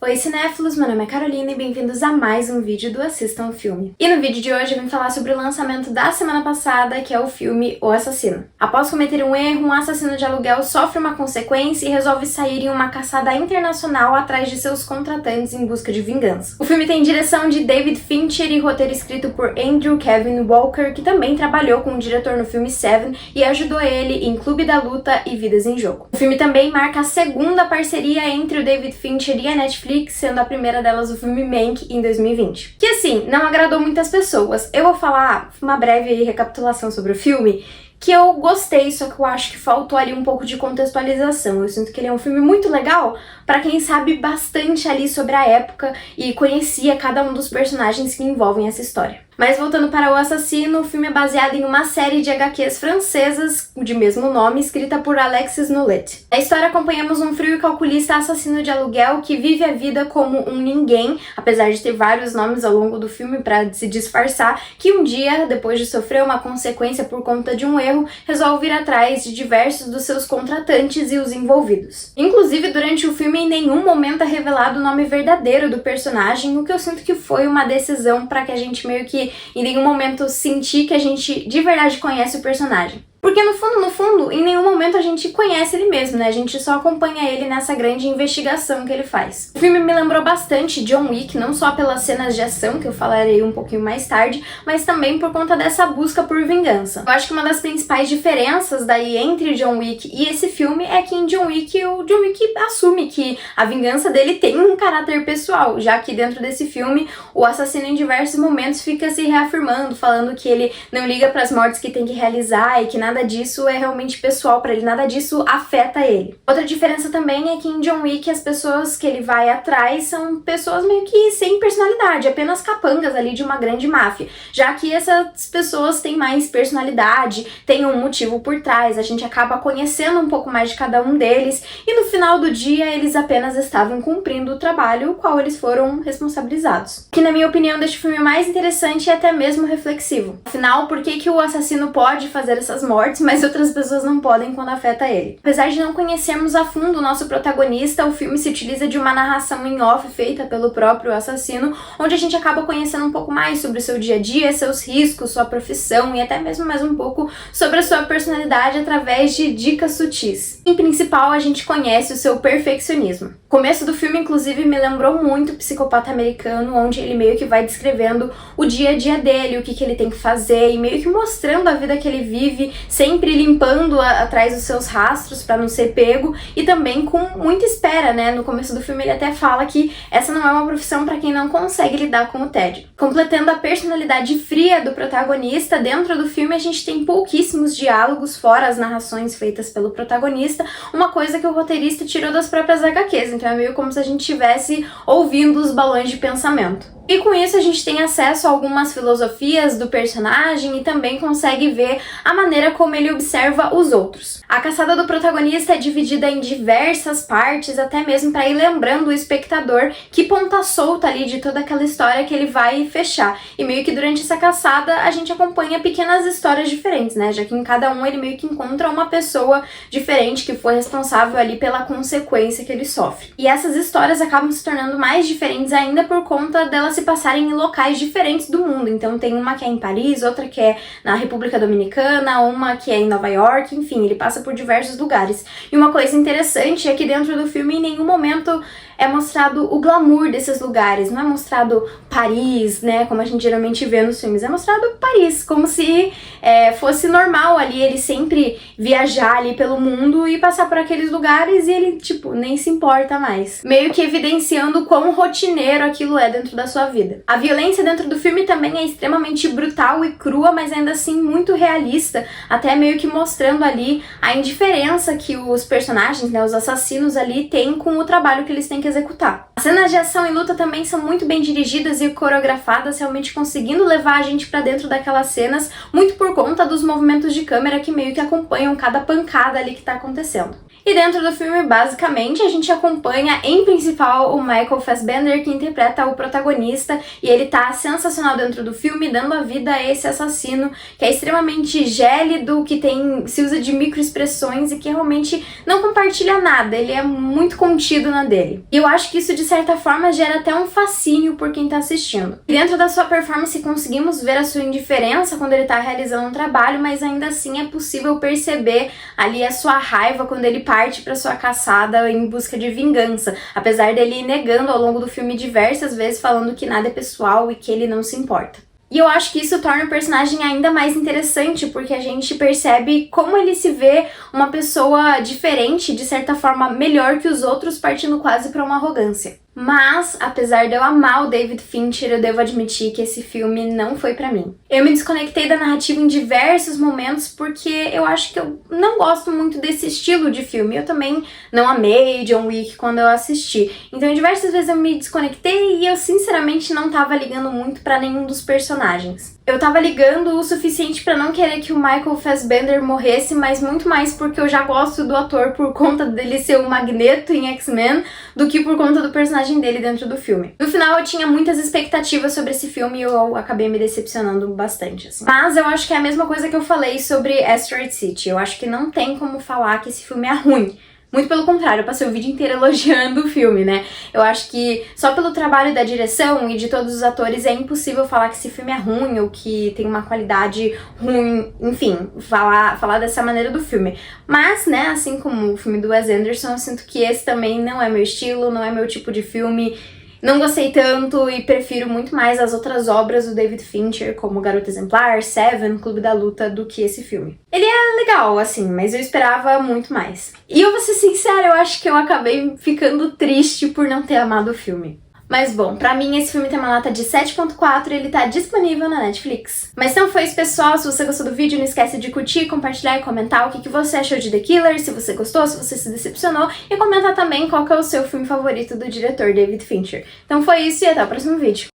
Oi cinéfilos, meu nome é Carolina e bem-vindos a mais um vídeo do Assistam o Filme. E no vídeo de hoje eu vim falar sobre o lançamento da semana passada, que é o filme O Assassino. Após cometer um erro, um assassino de aluguel sofre uma consequência e resolve sair em uma caçada internacional atrás de seus contratantes em busca de vingança. O filme tem direção de David Fincher e roteiro escrito por Andrew Kevin Walker, que também trabalhou com o diretor no filme Seven e ajudou ele em Clube da Luta e Vidas em Jogo. O filme também marca a segunda parceria entre o David Fincher e a Netflix, sendo a primeira delas o filme Mank em 2020. Que assim, não agradou muitas pessoas. Eu vou falar uma breve recapitulação sobre o filme, que eu gostei, só que eu acho que faltou ali um pouco de contextualização. Eu sinto que ele é um filme muito legal pra quem sabe bastante ali sobre a época e conhecia cada um dos personagens que envolvem essa história. Mas voltando para O Assassino, o filme é baseado em uma série de HQs francesas de mesmo nome, escrita por Alexis Nollet. Na história acompanhamos um frio e calculista assassino de aluguel que vive a vida como um ninguém, apesar de ter vários nomes ao longo do filme para se disfarçar, que um dia, depois de sofrer uma consequência por conta de um erro, resolve ir atrás de diversos dos seus contratantes e os envolvidos. Inclusive, durante o filme, em nenhum momento é revelado o nome verdadeiro do personagem, o que eu sinto que foi uma decisão para que a gente meio que em nenhum momento sentir que a gente de verdade conhece o personagem. Porque no fundo, em nenhum momento a gente conhece ele mesmo, né? A gente só acompanha ele nessa grande investigação que ele faz. O filme me lembrou bastante John Wick, não só pelas cenas de ação, que eu falarei um pouquinho mais tarde, mas também por conta dessa busca por vingança. Eu acho que uma das principais diferenças daí entre John Wick e esse filme é que em John Wick, o John Wick assume que a vingança dele tem um caráter pessoal, já que dentro desse filme o assassino em diversos momentos fica se reafirmando, falando que ele não liga para as mortes que tem que realizar e que nada disso é realmente pessoal pra ele, nada disso afeta ele. Outra diferença também é que em John Wick as pessoas que ele vai atrás são pessoas meio que sem personalidade, apenas capangas ali de uma grande máfia, já que essas pessoas têm mais personalidade, têm um motivo por trás, a gente acaba conhecendo um pouco mais de cada um deles e no final do dia eles apenas estavam cumprindo o trabalho o qual eles foram responsabilizados. Que na minha opinião deixa o filme mais interessante e até mesmo reflexivo. Afinal, por que o assassino pode fazer essas mortes, mas outras pessoas não podem quando afeta ele? Apesar de não conhecermos a fundo o nosso protagonista, o filme se utiliza de uma narração em off feita pelo próprio assassino, onde a gente acaba conhecendo um pouco mais sobre o seu dia a dia, seus riscos, sua profissão e até mesmo mais um pouco sobre a sua personalidade através de dicas sutis. Em principal, a gente conhece o seu perfeccionismo. O começo do filme, inclusive, me lembrou muito o Psicopata Americano, onde ele meio que vai descrevendo o dia a dia dele, o que ele tem que fazer e meio que mostrando a vida que ele vive, sempre limpando atrás dos seus rastros para não ser pego e também com muita espera, né? No começo do filme ele até fala que essa não é uma profissão para quem não consegue lidar com o tédio. Completando a personalidade fria do protagonista, dentro do filme a gente tem pouquíssimos diálogos, fora as narrações feitas pelo protagonista, uma coisa que o roteirista tirou das próprias HQs, então é meio como se a gente estivesse ouvindo os balões de pensamento. E com isso a gente tem acesso a algumas filosofias do personagem e também consegue ver a maneira como ele observa os outros. A caçada do protagonista é dividida em diversas partes, até mesmo para ir lembrando o espectador que ponta solta ali de toda aquela história que ele vai fechar. E meio que durante essa caçada a gente acompanha pequenas histórias diferentes, né? Já que em cada um ele meio que encontra uma pessoa diferente que foi responsável ali pela consequência que ele sofre. E essas histórias acabam se tornando mais diferentes ainda por conta delas se passarem em locais diferentes do mundo. Então tem uma que é em Paris, outra que é na República Dominicana, uma que é em Nova York, enfim, ele passa por diversos lugares. E uma coisa interessante é que dentro do filme em nenhum momento é mostrado o glamour desses lugares, não é mostrado Paris, né, como a gente geralmente vê nos filmes, é mostrado Paris, como se fosse normal ali ele sempre viajar ali pelo mundo e passar por aqueles lugares e ele, tipo, nem se importa mais. Meio que evidenciando quão rotineiro aquilo é dentro da sua vida. A violência dentro do filme também é extremamente brutal e crua, mas ainda assim muito realista, até meio que mostrando ali a indiferença que os personagens, né, os assassinos ali têm com o trabalho que eles têm que executar. As cenas de ação e luta também são muito bem dirigidas e coreografadas, realmente conseguindo levar a gente pra dentro daquelas cenas, muito por conta dos movimentos de câmera que meio que acompanham cada pancada ali que tá acontecendo. E dentro do filme, basicamente, a gente acompanha, em principal, o Michael Fassbender, que interpreta o protagonista, e ele tá sensacional dentro do filme, dando a vida a esse assassino, que é extremamente gélido, que se usa de microexpressões e que realmente não compartilha nada, ele é muito contido na dele. E eu acho que isso, de certa forma, gera até um fascínio por quem tá assistindo. E dentro da sua performance, conseguimos ver a sua indiferença quando ele tá realizando um trabalho, mas ainda assim é possível perceber ali a sua raiva quando ele parte para sua caçada em busca de vingança, apesar dele ir negando ao longo do filme diversas vezes, falando que nada é pessoal e que ele não se importa. E eu acho que isso torna o personagem ainda mais interessante, porque a gente percebe como ele se vê uma pessoa diferente, de certa forma melhor que os outros, partindo quase para uma arrogância. Mas, apesar de eu amar o David Fincher, eu devo admitir que esse filme não foi pra mim. Eu me desconectei da narrativa em diversos momentos porque eu acho que eu não gosto muito desse estilo de filme. Eu também não amei John Wick quando eu assisti. Então, diversas vezes eu me desconectei e eu sinceramente não tava ligando muito pra nenhum dos personagens. Eu tava ligando o suficiente pra não querer que o Michael Fassbender morresse, mas muito mais porque eu já gosto do ator por conta dele ser o Magneto em X-Men do que por conta do personagem dele dentro do filme. No final, eu tinha muitas expectativas sobre esse filme e eu acabei me decepcionando bastante, assim. Mas eu acho que é a mesma coisa que eu falei sobre Asteroid City. Eu acho que não tem como falar que esse filme é ruim. Muito pelo contrário, eu passei o vídeo inteiro elogiando o filme, né? Eu acho que só pelo trabalho da direção e de todos os atores é impossível falar que esse filme é ruim ou que tem uma qualidade ruim, enfim, falar dessa maneira do filme. Mas, né, assim como o filme do Wes Anderson, eu sinto que esse também não é meu estilo, não é meu tipo de filme. Não gostei tanto e prefiro muito mais as outras obras do David Fincher, como Garota Exemplar, Seven, Clube da Luta, do que esse filme. Ele é legal, assim, mas eu esperava muito mais. E eu vou ser sincera, eu acho que eu acabei ficando triste por não ter amado o filme. Mas bom, pra mim esse filme tem uma nota de 7.4 e ele tá disponível na Netflix. Mas então foi isso, pessoal. Se você gostou do vídeo, não esquece de curtir, compartilhar e comentar o que você achou de The Killer, se você gostou, se você se decepcionou, e comentar também qual que é o seu filme favorito do diretor David Fincher. Então foi isso e até o próximo vídeo.